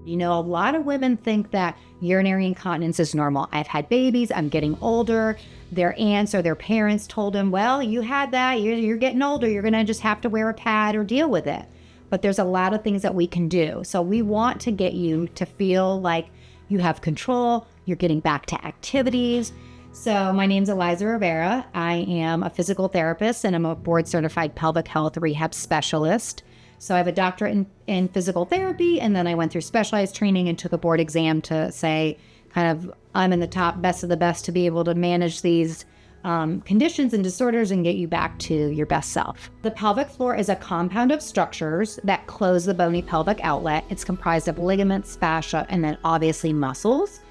You know, a lot of women think that urinary incontinence is normal. I've had babies, I'm getting older. Their aunts or their parents told them, well, you had that, you're getting older, you're going to just have to wear a pad or deal with it. But there's a lot of things that we can do. So we want to get you to feel like you have control, you're getting back to activities. So my name's Eliza Rivera. I am a physical therapist and I'm a board certified pelvic health rehab specialist. So I have a doctorate in physical therapy, and then I went through specialized training and took a board exam to say kind of I'm in the top best of the best to be able to manage these conditions and disorders and get you back to your best self. The pelvic floor is a compound of structures that close the bony pelvic outlet. It's comprised of ligaments, fascia, and then obviously muscles.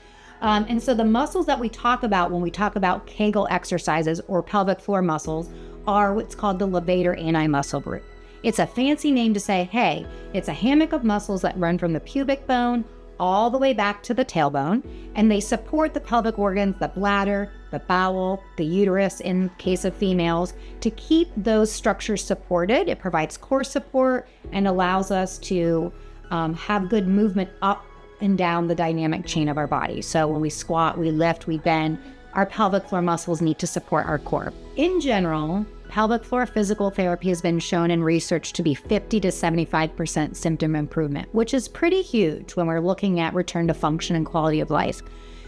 And so the muscles that we talk about when we talk about Kegel exercises or pelvic floor muscles are what's called the levator ani muscle group. It's a fancy name to say, hey, it's a hammock of muscles that run from the pubic bone all the way back to the tailbone, and they support the pelvic organs, the bladder, the bowel, the uterus in case of females, to keep those structures supported. It provides core support and allows us to have good movement up and down the dynamic chain of our body. So when we squat, we lift, we bend, our pelvic floor muscles need to support our core. In general, pelvic floor physical therapy has been shown in research to be 50 to 75% symptom improvement, which is pretty huge when we're looking at return to function and quality of life.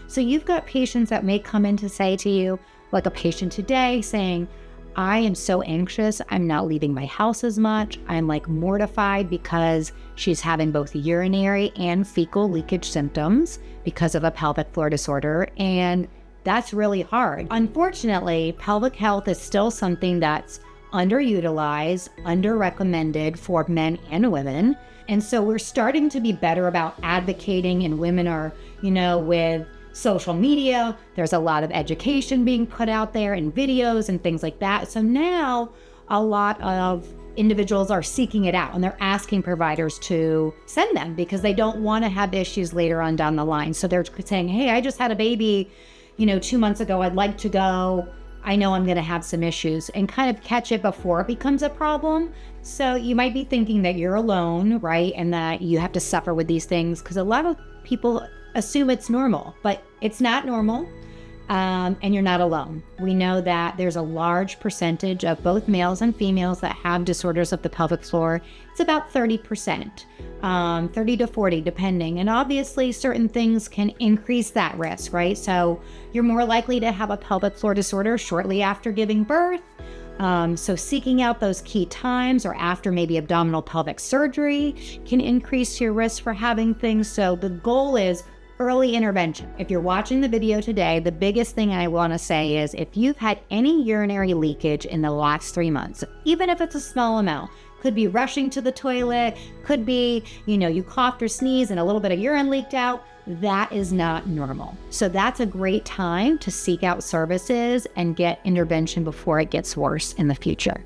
So you've got patients that may come in to say to you, like a patient today saying, I am so anxious, I'm not leaving my house as much. I'm like mortified because she's having both urinary and fecal leakage symptoms because of a pelvic floor disorder. And that's really hard. Unfortunately, pelvic health is still something that's underutilized, under-recommended for men and women. And so we're starting to be better about advocating, and women are, with social media, there's a lot of education being put out there and videos and things like that. So now a lot of individuals are seeking it out and they're asking providers to send them because they don't want to have issues later on down the line. So they're saying, hey, I just had a baby 2 months ago, I'd like to go. I know I'm going to have some issues, and kind of catch it before it becomes a problem. So you might be thinking that you're alone, right? And that you have to suffer with these things because a lot of people assume it's normal, but it's not normal. And you're not alone. We know that there's a large percentage of both males and females that have disorders of the pelvic floor. It's about 30%, 30 to 40 depending. And obviously certain things can increase that risk, right? So you're more likely to have a pelvic floor disorder shortly after giving birth. So seeking out those key times or after maybe abdominal pelvic surgery can increase your risk for having things. So the goal is early intervention. If you're watching the video today, the biggest thing I want to say is if you've had any urinary leakage in the last 3 months, even if it's a small amount, could be rushing to the toilet, could be, you coughed or sneezed and a little bit of urine leaked out, that is not normal. So that's a great time to seek out services and get intervention before it gets worse in the future.